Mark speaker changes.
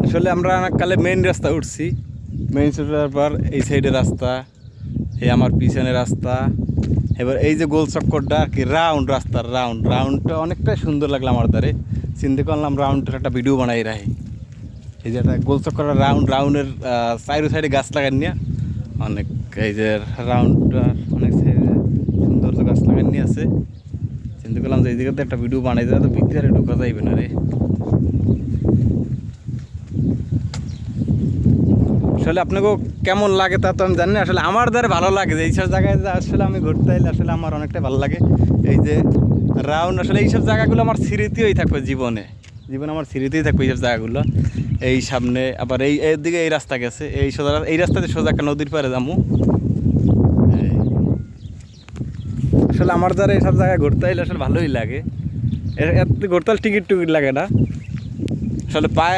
Speaker 1: আসলে আমরা কালে মেইন রাস্তা উঠছি, মেইন উঠার পর এই সাইডে রাস্তা, এই আমার পিছনে রাস্তা, এবার এই যে গোল চক্করটা আর কি রাস্তার রাউন্ডটা অনেকটাই সুন্দর লাগলো আমার দ্বারে। চিন্তা করলাম রাউন্ডের একটা ভিডিও বানাই রাখি। এই যে একটা গোল চক্কর রাউন্ডের চাইরো সাইডে গাছ লাগান নিয়ে অনেক, এই যে রাউন্ডটা অনেক সাইডে সুন্দর গাছ লাগান নিয়ে আছে। চিন্তা করলাম যে এই দিকে একটা ভিডিও বানাই দেওয়া, তো ভিতরে ঢুকা যাইবে না রে। আসলে আপনাকেও কেমন লাগে তা তো আমি জানি না, আসলে আমার দ্বারা ভালো লাগে যে এইসব জায়গায় আসলে আমি ঘুরতে এলে আসলে আমার অনেকটাই ভালো লাগে। এই যে রাউন্ড, আসলে এইসব জায়গাগুলো আমার স্মৃতিই থাকবে জীবনে আমার স্মৃতিই থাকবে এইসব জায়গাগুলো। এই সামনে আবার এর দিকে এই রাস্তা গেছে, এই রাস্তাতে সোজা একটা নদীর পাড়ে যাবো। আসলে আমার দ্বারা এইসব জায়গায় ঘুরতে এলে আসলে ভালোই লাগে। ঘুরতে টিকিট লাগে না, আসলে পায়ে